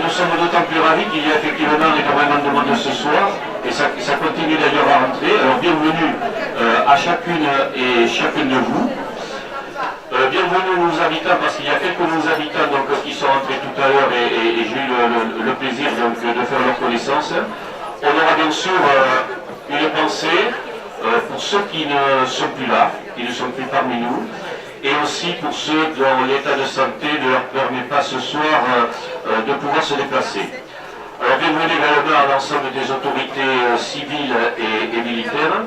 nous sommes d'autant plus ravis qu'il y a effectivement énormément de monde ce soir, et ça continue d'ailleurs à rentrer. Alors bienvenue à chacune et chacun de vous. Bienvenue aux habitants, parce qu'il y a quelques nouveaux habitants donc, qui sont entrés tout à l'heure et j'ai eu le plaisir donc, de faire leur connaissance. On aura bien sûr une pensée pour ceux qui ne sont plus là, qui ne sont plus parmi nous, et aussi pour ceux dont l'état de santé ne leur permet pas ce soir de pouvoir se déplacer. Alors bienvenue également à l'ensemble des autorités civiles et militaires.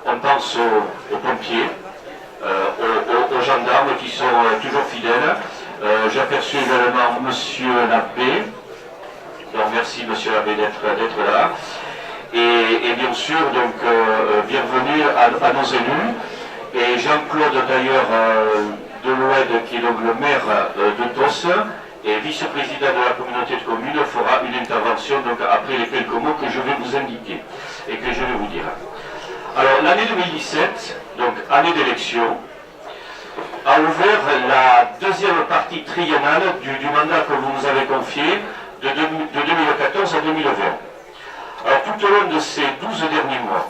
On pense aux pompiers, aux gendarmes qui sont toujours fidèles. J'aperçus également Monsieur l'abbé. Donc merci Monsieur l'abbé d'être là. Et bien sûr, donc, bienvenue à nos élus. Et Jean-Claude d'ailleurs Deloued, qui est donc le maire de Tos et vice-président de la communauté de communes, fera une intervention donc, après les quelques mots que je vais vous indiquer et que je vais vous dire. Alors l'année 2017, donc année d'élection, a ouvert la deuxième partie triennale du mandat que vous nous avez confié de 2014 à 2020. Alors tout au long de ces 12 derniers mois,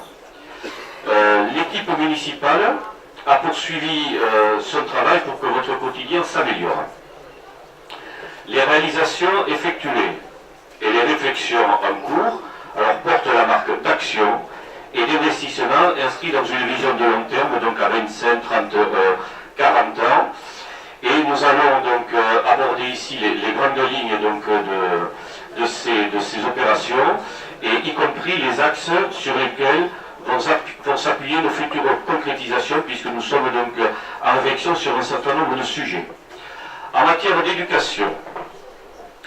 l'équipe municipale a poursuivi son travail pour que votre quotidien s'améliore. Les réalisations effectuées et les réflexions en cours alors, portent la marque d'action et d'investissement inscrits dans une vision de long terme, donc à 25, 30, 40 ans. Et nous allons donc aborder ici les grandes lignes donc, de ces opérations, et y compris les axes sur lesquels vont s'appuyer nos futures concrétisations, puisque nous sommes donc en réflexion sur un certain nombre de sujets. En matière d'éducation,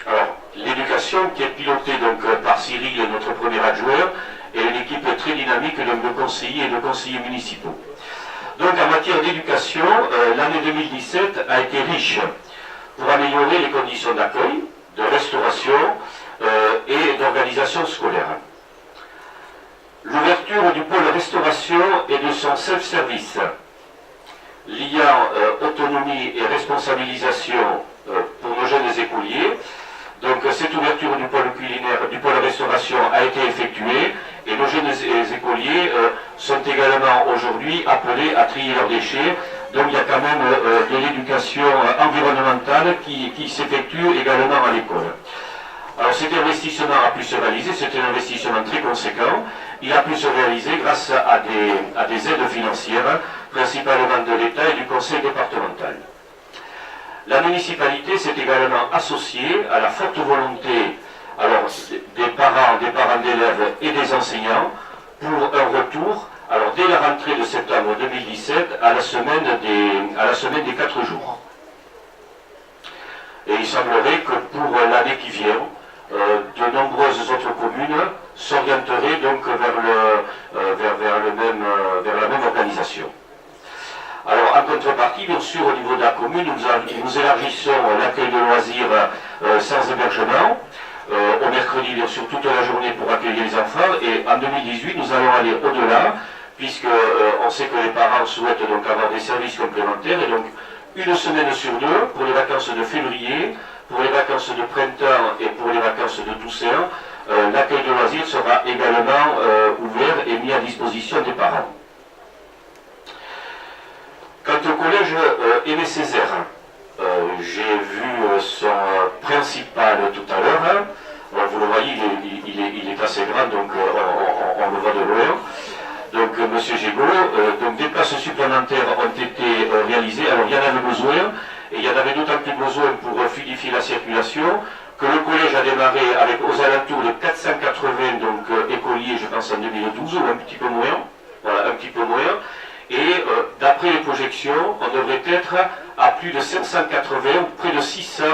alors l'éducation qui est pilotée donc par Cyril, notre premier adjoint, et une équipe très dynamique donc, de conseillers et de conseillers municipaux. Donc en matière d'éducation, l'année 2017 a été riche pour améliorer les conditions d'accueil, de restauration et d'organisation scolaire. L'ouverture du pôle restauration et de son self-service, liant autonomie et responsabilisation pour nos jeunes écoliers. Donc cette ouverture du pôle culinaire, du pôle restauration a été effectuée et nos jeunes écoliers sont également aujourd'hui appelés à trier leurs déchets. Donc il y a quand même de l'éducation environnementale qui s'effectue également à l'école. Alors cet investissement a pu se réaliser, c'est un investissement très conséquent. Il a pu se réaliser grâce à des aides financières, principalement de l'État et du conseil départemental. La municipalité s'est également associée à la forte volonté alors, des parents d'élèves et des enseignants pour un retour, alors dès la rentrée de septembre 2017, à la semaine des 4 jours. Et il semblerait que pour l'année qui vient, de nombreuses autres communes s'orienteraient donc vers la même organisation. Alors, en contrepartie, bien sûr, au niveau de la commune, nous élargissons l'accueil de loisirs sans hébergement. Au mercredi, bien sûr, toute la journée pour accueillir les enfants. Et en 2018, nous allons aller au-delà, puisqu'on sait que les parents souhaitent donc avoir des services complémentaires. Et donc, une semaine sur deux, pour les vacances de février, pour les vacances de printemps et pour les vacances de Toussaint, l'accueil de loisirs sera également ouvert et mis à disposition des parents. Quant au collège Aimé Césaire, j'ai vu son principal tout à l'heure. Vous le voyez, il est assez grand, donc on le voit de loin. Donc M. Gégaud, donc des places supplémentaires ont été réalisées. Alors il y en avait besoin, et il y en avait d'autant plus besoin pour fluidifier la circulation, que le collège a démarré avec aux alentours de 480 donc, écoliers, je pense en 2012, ou un petit peu moins. Voilà, un petit peu moins. Et d'après les projections, on devrait être à plus de 580 ou près de 600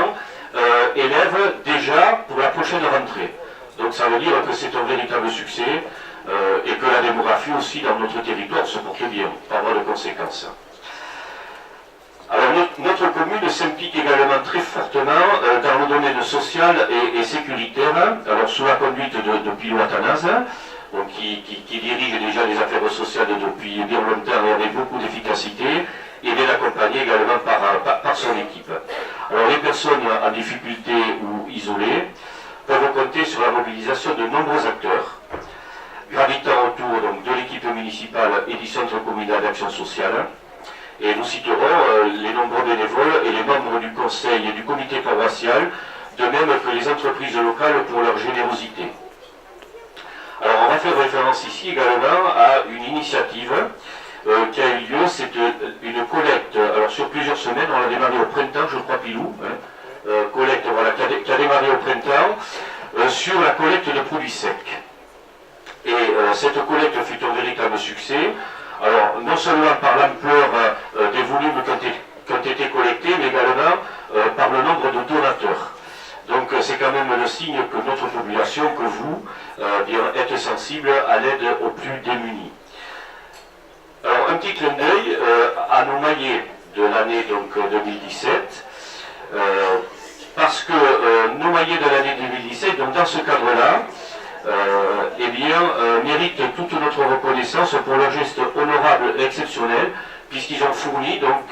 élèves déjà pour la prochaine rentrée. Donc ça veut dire que c'est un véritable succès et que la démographie aussi dans notre territoire se porte bien, par voie de conséquences. Alors notre commune s'implique également très fortement dans le domaine social et sécuritaire, alors sous la conduite de Pilou Athanase, donc qui dirige déjà les affaires sociales depuis bien longtemps et avec beaucoup d'efficacité, et bien accompagné également par son équipe. Alors les personnes en difficulté ou isolées pouvons compter sur la mobilisation de nombreux acteurs, gravitant autour donc, de l'équipe municipale et du centre communal d'action sociale. Et nous citerons les nombreux bénévoles et les membres du conseil et du comité paroissial, de même que les entreprises locales pour leur générosité. Alors on va faire référence ici également à une initiative qui a eu lieu, c'est une collecte, alors sur plusieurs semaines, on l'a démarré au printemps, je crois Pilou, collecte voilà, qui a démarré au printemps, sur la collecte de produits secs. Et cette collecte fut un véritable succès. Alors, non seulement par l'ampleur des volumes qui ont été collectés, mais également par le nombre de donateurs. Donc, c'est quand même le signe que notre population, que vous, êtes sensible à l'aide aux plus démunis. Alors, un petit clin d'œil à nos maillets de l'année 2017, parce que nos maillets de l'année 2017, donc dans ce cadre-là, méritent toute notre reconnaissance pour leur geste honorable et exceptionnel, puisqu'ils ont fourni donc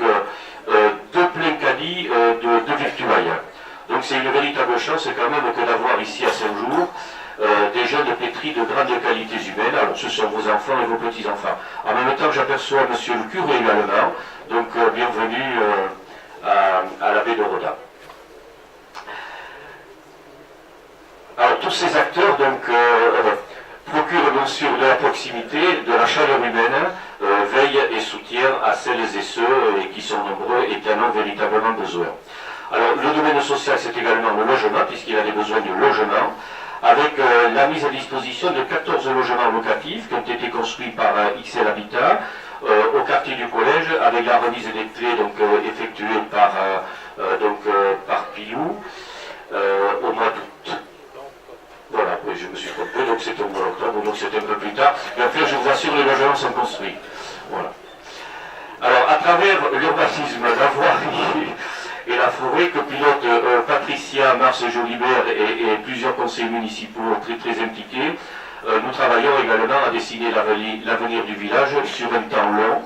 deux pleins caddies de victuailles. Donc c'est une véritable chance quand même que d'avoir ici à Saint-Jour des jeunes pétris de grandes qualités humaines. Alors ce sont vos enfants et vos petits-enfants. En même temps j'aperçois monsieur le curé également, donc bienvenue à la baie de Rodin. Alors tous ces acteurs donc procurent bien sûr de la proximité, de la chaleur humaine, veillent et soutiennent à celles et ceux qui sont nombreux et qui en ont véritablement besoin. Alors le domaine social c'est également le logement, puisqu'il a des besoins de logement, avec la mise à disposition de 14 logements locatifs qui ont été construits par XL Habitat au quartier du collège, avec la remise des clés donc, effectuée par Pilou au mois d'août. Voilà, oui, je me suis trompé, donc c'est au mois d'octobre, donc c'est un peu plus tard. Mais en fait, je vous assure, les logements sont construits. Voilà. Alors, à travers l'urbanisme, la voirie et la forêt que pilote Patricia Mars-Jolibert et plusieurs conseillers municipaux très impliqués, nous travaillons également à dessiner l'avenir du village sur un temps long,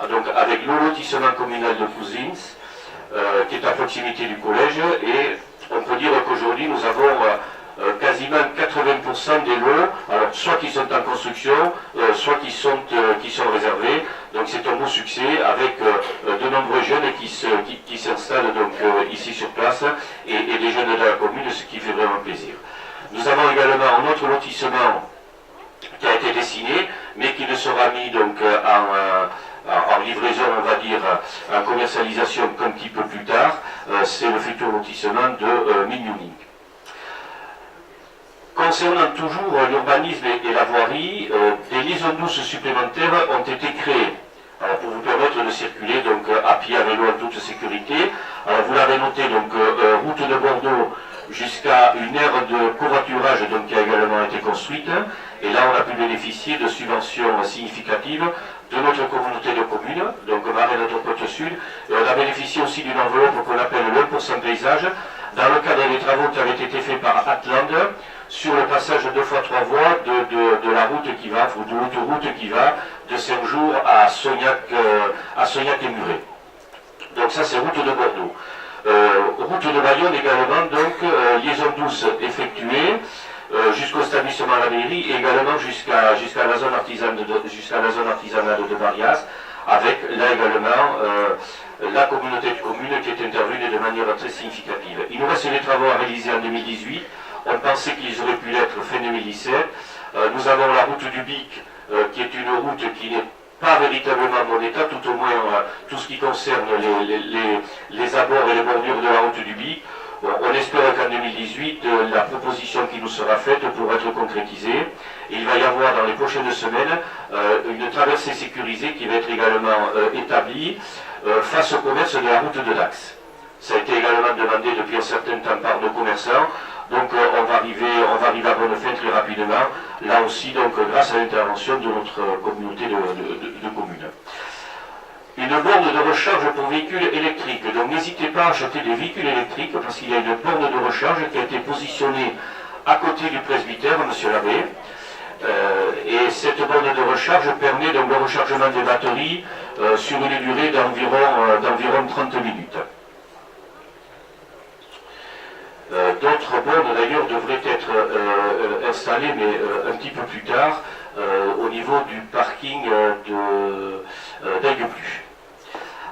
donc avec le lotissement communal de Cousins, qui est à proximité du collège, et on peut dire qu'aujourd'hui nous avons quasiment 80% des lots, alors soit qui sont en construction, soit qui sont réservés. Donc c'est un beau succès avec de nombreux jeunes qui s'installent donc ici sur place et des jeunes de la commune, ce qui fait vraiment plaisir. Nous avons également un autre lotissement qui a été dessiné, mais qui ne sera mis donc en livraison, on va dire, en commercialisation qu'un petit peu plus tard. C'est le futur lotissement de Mignouning. Concernant toujours l'urbanisme et la voirie, des liaisons douces supplémentaires ont été créées pour vous permettre de circuler donc, à pied, à vélo, en toute sécurité. Alors, vous l'avez noté, donc, route de Bordeaux jusqu'à une aire de covoiturage donc, qui a également été construite. Et là, on a pu bénéficier de subventions significatives de notre communauté de communes, donc Marais notre côte sud. Et on a bénéficié aussi d'une enveloppe qu'on appelle le 1% paysage, dans le cadre des travaux qui avaient été faits par Atland, sur le passage 2x3 voies de la route qui va, ou de l'autoroute qui va de Saint-Jour à Sognac et Muret. Donc ça c'est route de Bordeaux. Route de Bayonne également, donc liaison douce effectuée jusqu'au établissement à la mairie et également jusqu'à la zone artisanale de Barias, avec là également la communauté de communes qui est intervenue de manière très significative. Il nous reste des travaux à réaliser en 2018. On pensait qu'ils auraient pu l'être fin 2017. Nous avons la route du Bic, qui est une route qui n'est pas véritablement en bon état, tout au moins tout ce qui concerne les abords et les bordures de la route du Bic. Bon, on espère qu'en 2018, la proposition qui nous sera faite pourra être concrétisée. Et il va y avoir dans les prochaines semaines une traversée sécurisée qui va être également établie face au commerce de la route de Dax. Ça a été également demandé depuis un certain temps par nos commerçants. Donc on va arriver à bonne fin très rapidement, là aussi donc grâce à l'intervention de notre communauté de communes. Une borne de recharge pour véhicules électriques, donc n'hésitez pas à acheter des véhicules électriques parce qu'il y a une borne de recharge qui a été positionnée à côté du presbytère, monsieur l'abbé, et cette borne de recharge permet donc le rechargement des batteries sur une durée d'environ 30 minutes. D'autres bornes d'ailleurs devraient être installé, mais un petit peu plus tard, au niveau du parking d'Aigueplu.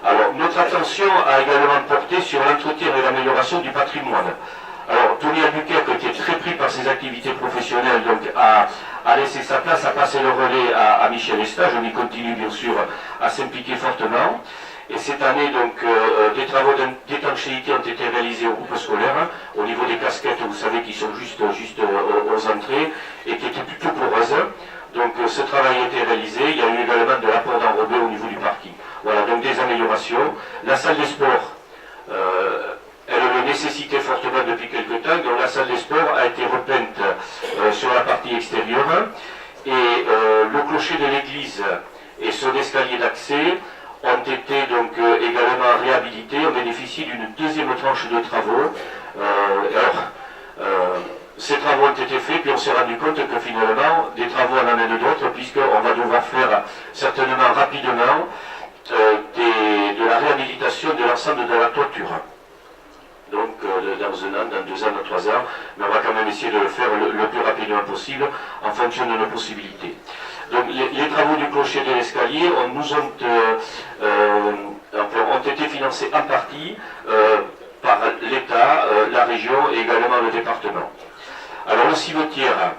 Alors, notre attention a également porté sur l'entretien et l'amélioration du patrimoine. Alors, Tony Albuquerque, qui est très pris par ses activités professionnelles, donc a laissé sa place, a passé le relais à Michel Estage. On y continue bien sûr à s'impliquer fortement. Et cette année, donc, des travaux d'étanchéité ont été réalisés au groupe scolaire, au niveau des casquettes, vous savez, qui sont juste aux entrées, et qui étaient plutôt poreuses. Donc, ce travail a été réalisé. Il y a eu également de l'apport d'enrobé au niveau du parking. Voilà, donc des améliorations. La salle des sports, elle le nécessitait fortement depuis quelques temps, donc la salle des sports a été repeinte sur la partie extérieure, et le clocher de l'église et son escalier d'accès ont été donc également réhabilités. On bénéficie d'une deuxième tranche de travaux. Ces travaux ont été faits, puis on s'est rendu compte que finalement, des travaux en amènent d'autres, puisqu'on va devoir faire certainement rapidement de la réhabilitation de l'ensemble de la toiture. Donc dans un an, dans 2 ans, dans 3 ans, mais on va quand même essayer de le faire le plus rapidement possible en fonction de nos possibilités. Donc les travaux du clocher de l'escalier ont été financés en partie par l'État, la région et également le département. Alors le cimetière,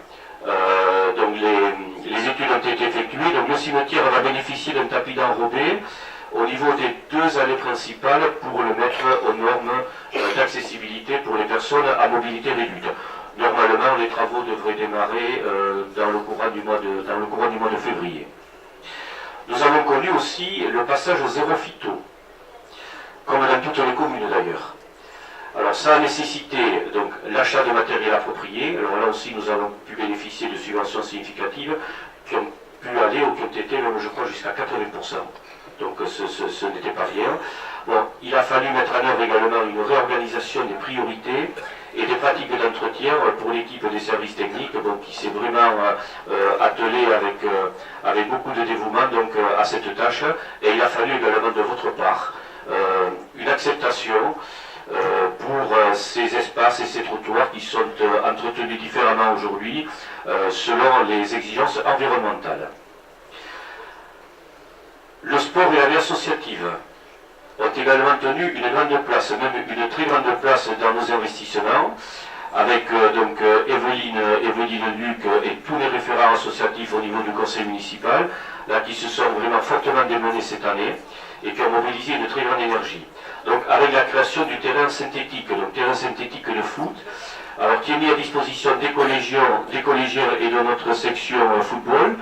donc les études ont été effectuées, donc le cimetière va bénéficier d'un tapis d'enrobé au niveau des 2 allées principales pour le mettre aux normes d'accessibilité pour les personnes à mobilité réduite. Normalement, les travaux devraient démarrer dans le courant du mois de février. Nous avons connu aussi le passage au zéro phyto, comme dans toutes les communes d'ailleurs. Alors ça a nécessité donc l'achat de matériel approprié. Alors là aussi, nous avons pu bénéficier de subventions significatives qui ont pu aller ou qui ont été, même je crois, jusqu'à 80%. Donc ce n'était pas rien. Bon, il a fallu mettre en œuvre également une réorganisation des priorités et des pratiques d'entretien pour l'équipe des services techniques, donc, qui s'est vraiment attelée avec beaucoup de dévouement donc, à cette tâche. Et il a fallu également de votre part une acceptation pour ces espaces et ces trottoirs qui sont entretenus différemment aujourd'hui selon les exigences environnementales. Le sport et la vie associative ont également tenu une grande place, même une très grande place dans nos investissements, avec Evelyne Luc et tous les référents associatifs au niveau du conseil municipal, là, qui se sont vraiment fortement démenés cette année et qui ont mobilisé une très grande énergie. Donc avec la création du terrain synthétique, donc terrain synthétique de foot, alors qui est mis à disposition des collégiens et de notre section football.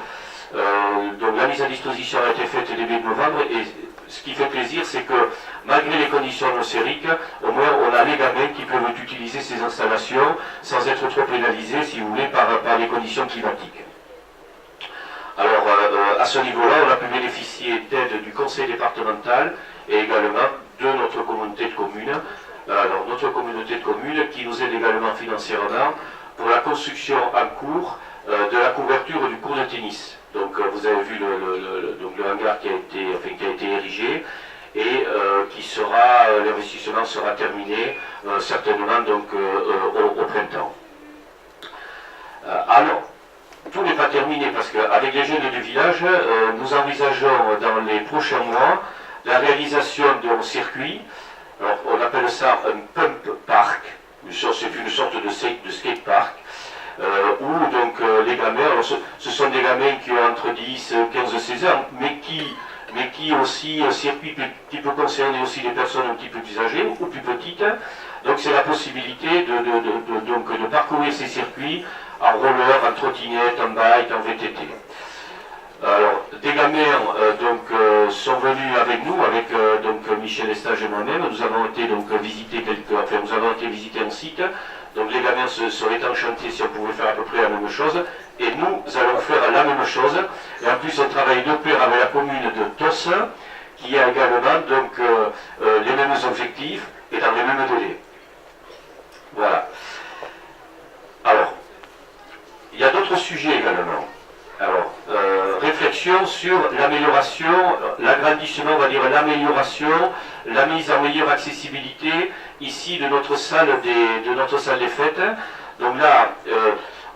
Donc la mise à disposition a été faite début novembre, et ce qui fait plaisir, c'est que malgré les conditions atmosphériques, au moins on a les gamins qui peuvent utiliser ces installations sans être trop pénalisés, si vous voulez, par les conditions climatiques. Alors à ce niveau-là, on a pu bénéficier d'aide du conseil départemental et également de notre communauté de communes. Alors notre communauté de communes qui nous aide également financièrement pour la construction en cours de la couverture du court de tennis. Donc vous avez vu le hangar qui a été érigé et l'investissement sera terminé certainement donc, au printemps. Alors, tout n'est pas terminé parce qu'avec les jeunes du village, nous envisageons dans les prochains mois la réalisation d'un circuit. Alors, on appelle ça un pump park, c'est une sorte de skate park. Où donc les gamins, alors ce sont des gamins qui ont entre 10, 15, 16 ans, mais qui aussi un circuit qui peut concerner aussi des personnes un petit peu plus âgées ou plus petites. Donc c'est la possibilité de parcourir ces circuits en roller, en trottinette, en bike, en VTT. Alors, des gamins sont venus avec nous, avec Michel Estage et moi-même. Nous avons été visiter un site. Donc les gamins seraient enchantés si on pouvait faire à peu près la même chose. Et nous allons faire la même chose. Et en plus, on travaille de pair avec la commune de Tos, qui a également les mêmes objectifs et dans les mêmes délais. Voilà. Alors, il y a d'autres sujets également. Alors, réflexion sur l'amélioration, l'agrandissement, on va dire l'amélioration, la mise en meilleure accessibilité ici de notre salle des fêtes. Donc là,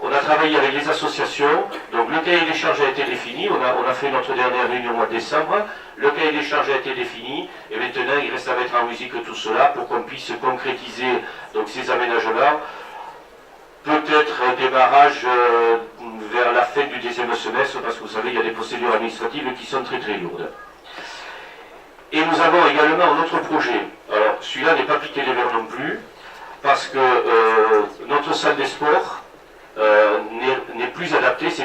on a travaillé travaillé avec les associations. Donc le cahier des charges a été défini. On a fait notre dernière réunion au mois de décembre. Le cahier des charges a été défini. Et maintenant, il reste à mettre en musique tout cela pour qu'on puisse concrétiser donc, ces aménagements. Peut-être un démarrage vers la fin du deuxième semestre, parce que vous savez, il y a des procédures administratives qui sont très très lourdes. Et nous avons également un autre projet. Alors, celui-là n'est pas piqué des verres non plus, parce que notre salle des sports n'est plus adaptée. Ce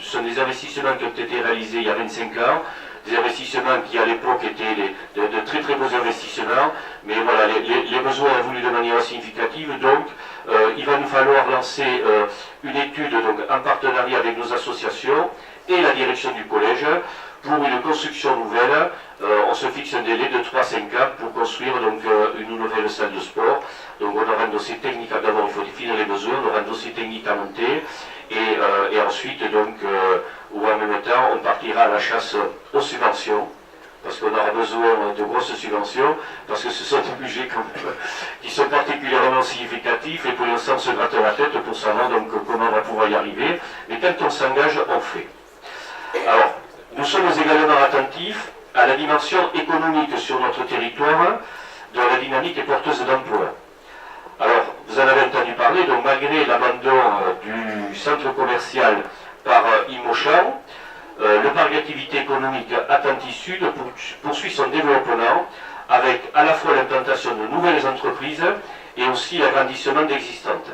sont des investissements qui ont été réalisés il y a 25 ans, des investissements qui à l'époque étaient de très très beaux investissements, mais voilà, les besoins ont évolué de manière significative, donc il va nous falloir lancer une étude donc, en partenariat avec nos associations et la direction du collège pour une construction nouvelle. On se fixe un délai de 3-5 ans pour construire donc, une nouvelle salle de sport. Donc on aura un dossier technique, d'abord il faut définir les besoins, on aura un dossier technique à monter et ensuite donc, ou en même temps on partira à la chasse aux subventions, parce qu'on aura besoin de grosses subventions, parce que ce sont des budgets qui sont particulièrement significatifs et pour l'instant on se gratte la tête pour savoir donc, comment on va pouvoir y arriver, mais quand on s'engage, on fait. Alors, nous sommes également attentifs à la dimension économique sur notre territoire, dont la dynamique est porteuse d'emploi. Alors, vous en avez entendu parler, donc malgré l'abandon du centre commercial par Imochan, le parc d'activité économique Atlantis Sud poursuit son développement avec à la fois l'implantation de nouvelles entreprises et aussi l'agrandissement d'existantes.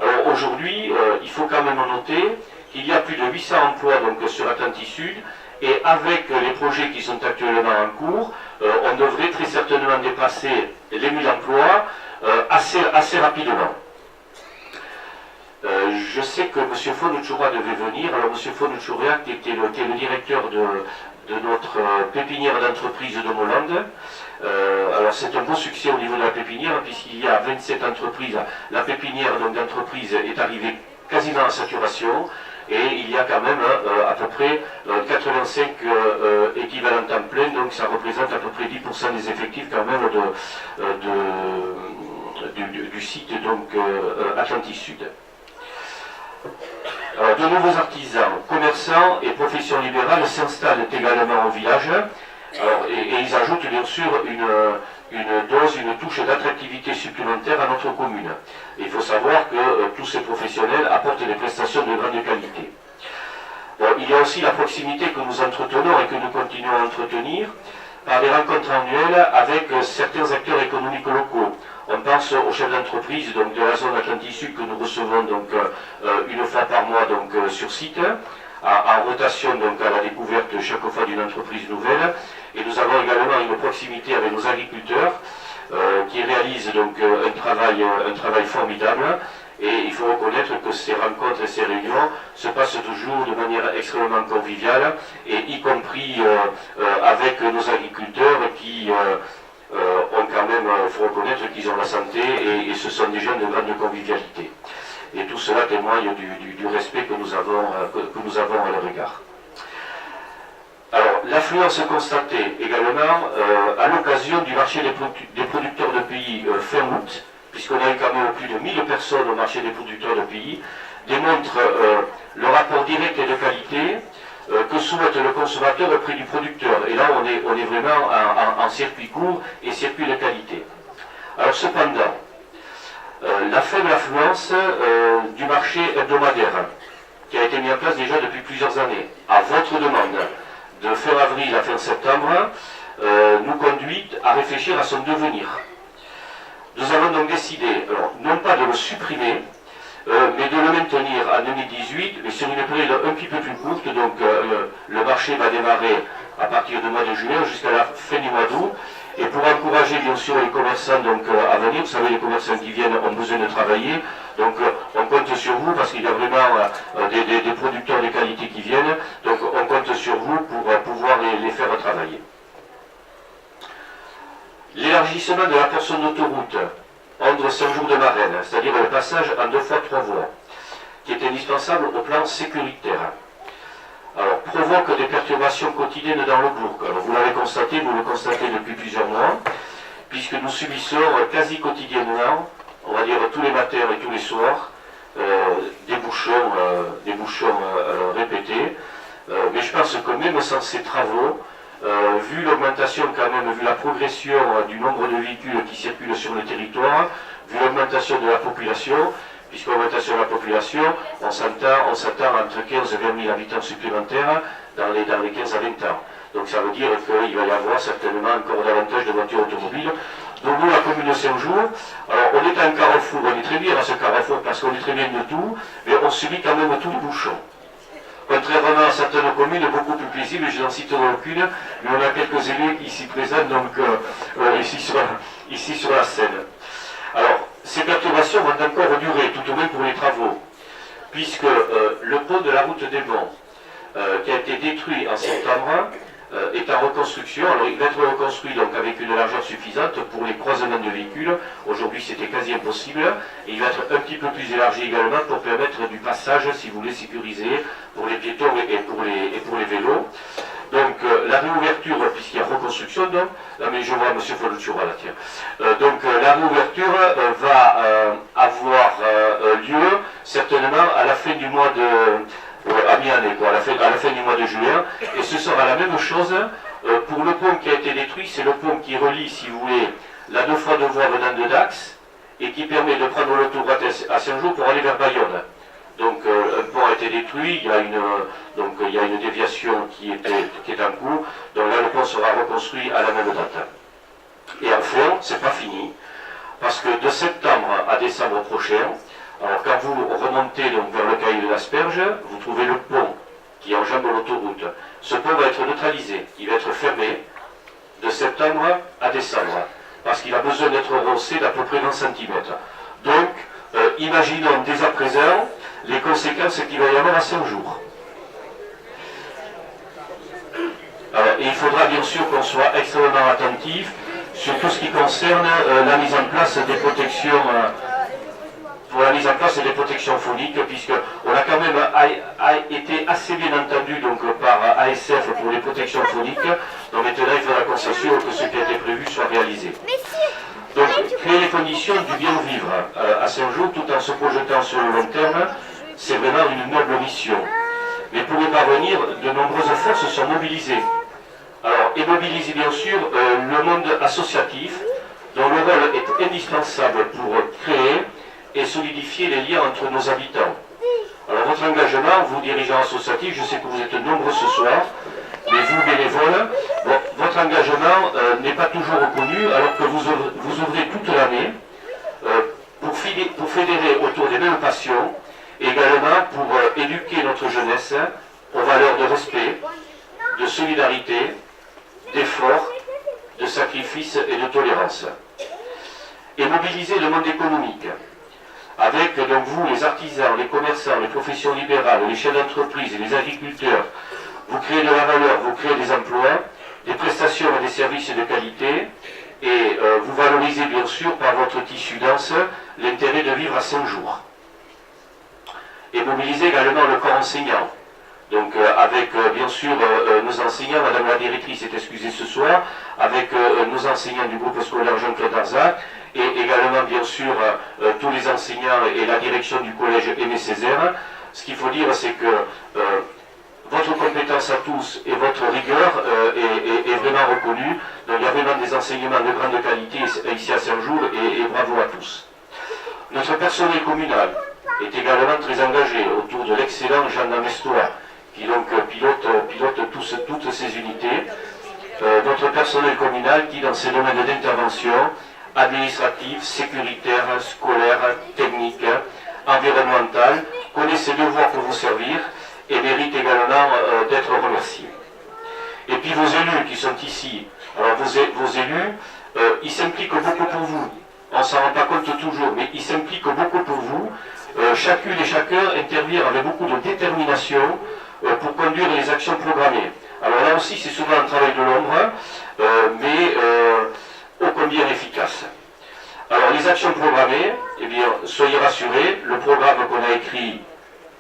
Alors aujourd'hui, il faut quand même noter qu'il y a plus de 800 emplois donc, sur Atlantis Sud, et avec les projets qui sont actuellement en cours, on devrait très certainement dépasser les 1000 emplois assez rapidement. Je sais que M. Fonuchura devait venir. Alors M. Fonuchura, qui était le directeur de notre pépinière d'entreprise de Mollande. Alors c'est un beau succès au niveau de la pépinière, puisqu'il y a 27 entreprises. La pépinière d'entreprise est arrivée quasiment à saturation. Et il y a quand même à peu près 85 équivalents temps plein, donc ça représente à peu près 10% des effectifs quand même du site donc, Atlantis Sud. Alors, de nouveaux artisans, commerçants et professions libérales s'installent également au village. Alors, et ils ajoutent bien sûr une touche d'attractivité supplémentaire à notre commune. Et il faut savoir que tous ces professionnels apportent des prestations de grande qualité. Bon, il y a aussi la proximité que nous entretenons et que nous continuons à entretenir par des rencontres annuelles avec certains acteurs économiques locaux. On pense aux chefs d'entreprise donc, de la zone Atlantis Sud que nous recevons donc, une fois par mois donc, sur site, en rotation donc, à la découverte chaque fois d'une entreprise nouvelle. Et nous avons également une proximité avec nos agriculteurs qui réalisent donc, un travail formidable. Et il faut reconnaître que ces rencontres et ces réunions se passent toujours de manière extrêmement conviviale, et y compris avec nos agriculteurs qui ont quand même, il faut reconnaître qu'ils ont la santé et ce sont des gens de grande convivialité. Et tout cela témoigne du respect que nous avons à leur égard. Alors, l'affluence constatée également à l'occasion du marché des producteurs de pays fin août, puisqu'on a eu quand même plus de 1000 personnes au marché des producteurs de pays, démontre le rapport direct et de qualité que souhaite le consommateur auprès du producteur. Et là, on est vraiment en circuit court et circuit de qualité. Alors cependant, la faible affluence du marché hebdomadaire, qui a été mis en place déjà depuis plusieurs années, à votre demande, de fin avril à fin septembre, nous conduit à réfléchir à son devenir. Nous avons donc décidé, alors, non pas de le supprimer, mais de le maintenir en 2018, mais sur une période un petit peu plus courte. Donc le marché va démarrer à partir du mois de juin jusqu'à la fin du mois d'août. Et pour encourager bien sûr les commerçants donc, à venir, vous savez, les commerçants qui viennent ont besoin de travailler. Donc on compte sur vous parce qu'il y a vraiment des producteurs de qualité qui viennent. Donc on compte sur vous pour pouvoir les faire travailler. L'élargissement de la portion d'autoroute entre Saint-Jour de Marraine, c'est-à-dire le passage en 2 fois 3 voies, qui est indispensable au plan sécuritaire. Alors, provoque des perturbations quotidiennes dans le bourg. Alors, vous l'avez constaté, vous le constatez depuis plusieurs mois, puisque nous subissons quasi quotidiennement, on va dire tous les matins et tous les soirs, des bouchons. bouchons répétés. Mais je pense que même sans ces travaux, vu l'augmentation quand même, vu la progression du nombre de véhicules qui circulent sur le territoire, vu l'augmentation de la population, puisque l'augmentation de la population, on s'attend entre 15 et 20 000 habitants supplémentaires dans les 15 à 20 ans. Donc ça veut dire qu'il va y avoir certainement encore davantage de voitures automobiles. Donc nous, la commune de Saint-Jour, alors on est un carrefour, on est très bien à ce carrefour parce qu'on est très bien de tout, mais on subit quand même tous les bouchons. Contrairement à certaines communes beaucoup plus paisibles, je n'en citerai aucune, mais on a quelques élus ici présents, donc ici sur la scène. Alors, ces perturbations vont encore durer, tout au moins pour les travaux, puisque le pont de la route des Monts, qui a été détruit en septembre, est en reconstruction. Alors il va être reconstruit donc avec une largeur suffisante pour les croisements de véhicules. Aujourd'hui c'était quasi impossible. Et il va être un petit peu plus élargi également pour permettre du passage, si vous voulez, sécurisé pour les piétons et pour les vélos. Donc la réouverture, puisqu'il y a reconstruction, donc, là, mais je vois M. Folchura là, tiens. Donc la réouverture va avoir lieu certainement à la fin du mois de... à mi-année, à la fin du mois de juin, et ce sera la même chose pour le pont qui a été détruit. C'est le pont qui relie, si vous voulez, la 2 fois 2 voies venant de Dax, et qui permet de prendre l'autoroute à Saint-Jean pour aller vers Bayonne. Donc un pont a été détruit, il y a une déviation qui est en cours, donc là le pont sera reconstruit à la même date. Et enfin, c'est pas fini, parce que de septembre à décembre prochain, alors quand vous remontez donc vers le caillou de l'Asperge, vous trouvez le pont qui enjambe l'autoroute. Ce pont va être neutralisé, il va être fermé de septembre à décembre, parce qu'il a besoin d'être rehaussé d'à peu près 20 cm. Donc, imaginons dès à présent les conséquences qu'il va y avoir à 5 jours. Alors, et il faudra bien sûr qu'on soit extrêmement attentif sur tout ce qui concerne la mise en place des protections pour la mise en place des protections phoniques, puisqu'on a quand même été assez bien entendu donc, par ASF pour les protections phoniques. Donc maintenant, il faudra qu'on s'assure que ce qui a été prévu soit réalisé. Donc, créer les conditions du bien vivre à Saint-Jean, tout en se projetant sur le long terme, c'est vraiment une noble mission. Mais pour y parvenir, de nombreuses forces sont mobilisées. Alors, et mobiliser bien sûr le monde associatif, dont le rôle est indispensable pour créer et solidifier les liens entre nos habitants. Alors votre engagement, vous dirigeants associatifs, je sais que vous êtes nombreux ce soir, mais vous bénévoles, votre engagement n'est pas toujours reconnu alors que vous ouvrez toute l'année pour fédérer autour des mêmes passions et également pour éduquer notre jeunesse aux valeurs de respect, de solidarité, d'effort, de sacrifice et de tolérance. Et mobiliser le monde économique, avec donc vous, les artisans, les commerçants, les professions libérales, les chefs d'entreprise et les agriculteurs. Vous créez de la valeur, vous créez des emplois, des prestations et des services de qualité, et vous valorisez bien sûr par votre tissu dense l'intérêt de vivre à 5 jours. Et mobiliser également le corps enseignant. Donc avec bien sûr nos enseignants, Madame la directrice est excusée ce soir, avec nos enseignants du groupe scolaire Jean-Claude Darzac, et également bien sûr tous les enseignants et la direction du collège Aimé Césaire. Ce qu'il faut dire, c'est que votre compétence à tous et votre rigueur est vraiment reconnue. Donc il y a vraiment des enseignements de grande qualité ici à Saint-Jean, et bravo à tous. Notre personnel communal est également très engagé autour de l'excellent Jean Damestois, qui donc pilote toutes ces unités. Notre personnel communal qui, dans ses domaines d'intervention, administratif, sécuritaire, scolaire, technique, environnemental, connaît ses devoirs pour vous servir et mérite également d'être remercié. Et puis vos élus qui sont ici, alors vos élus, ils s'impliquent beaucoup pour vous. On ne s'en rend pas compte toujours, mais ils s'impliquent beaucoup pour vous. Chacune et chacun intervient avec beaucoup de détermination pour conduire les actions programmées. Alors là aussi, c'est souvent un travail de l'ombre, mais ô combien efficace. Alors les actions programmées, eh bien, soyez rassurés, le programme qu'on a écrit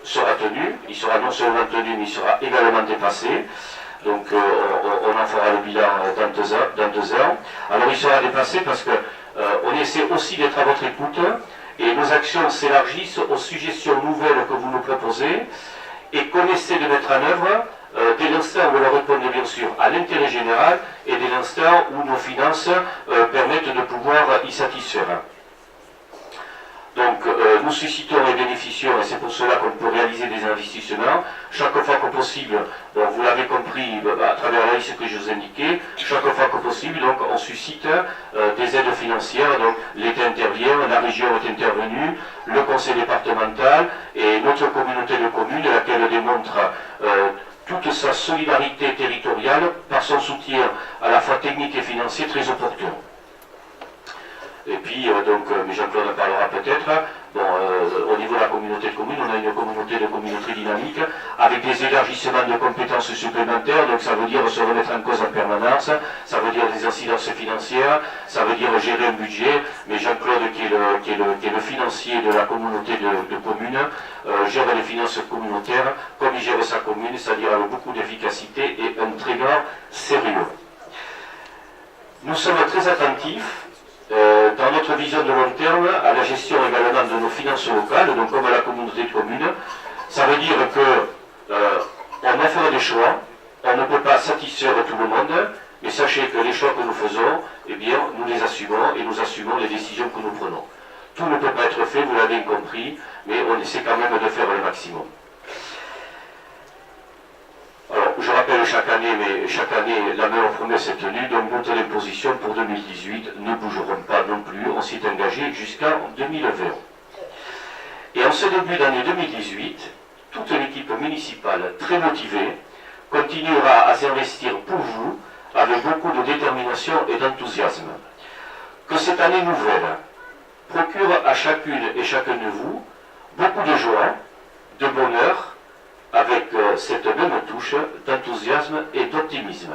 sera tenu, il sera non seulement tenu, mais il sera également dépassé. Donc on en fera le bilan dans 2 heures. Alors il sera dépassé parce que on essaie aussi d'être à votre écoute Et nos actions s'élargissent aux suggestions nouvelles que vous nous proposez et qu'on essaie de mettre en œuvre dès l'instant où on répond bien sûr à l'intérêt général et dès l'instant où nos finances permettent de pouvoir y satisfaire. Donc nous suscitons les bénéficiaires et c'est pour cela qu'on peut réaliser des investissements. Chaque fois que possible, bon, vous l'avez compris à travers la liste que je vous indiquais, chaque fois que possible, donc, on suscite des aides financières. Donc l'État intervient, la région est intervenue, le conseil départemental et notre communauté de communes, laquelle démontre toute sa solidarité territoriale par son soutien à la fois technique et financier très opportun. Et puis, mais Jean-Claude en parlera peut-être, bon, au niveau de la communauté de communes, on a une communauté de communes très dynamique, avec des élargissements de compétences supplémentaires, donc ça veut dire se remettre en cause en permanence, ça veut dire des incidences financières, ça veut dire gérer un budget, mais Jean-Claude, qui est le financier de la communauté de communes, gère les finances communautaires comme il gère sa commune, c'est-à-dire avec beaucoup d'efficacité et un très grand sérieux. Nous sommes très attentifs dans notre vision de long terme, à la gestion également de nos finances locales, donc comme à la communauté de communes. Ça veut dire que on a fait des choix, on ne peut pas satisfaire tout le monde, mais sachez que les choix que nous faisons, eh bien, nous les assumons et nous assumons les décisions que nous prenons. Tout ne peut pas être fait, vous l'avez compris, mais on essaie quand même de faire le maximum. Alors, je rappelle chaque année, la meilleure promesse est tenue, donc nos taux d'imposition pour 2018 ne bougeront pas non plus, on s'y est engagé jusqu'en 2020. Et en ce début d'année 2018, toute l'équipe municipale très motivée continuera à s'investir pour vous avec beaucoup de détermination et d'enthousiasme. Que cette année nouvelle procure à chacune et chacun de vous beaucoup de joie, de bonheur, avec cette même touche d'enthousiasme et d'optimisme.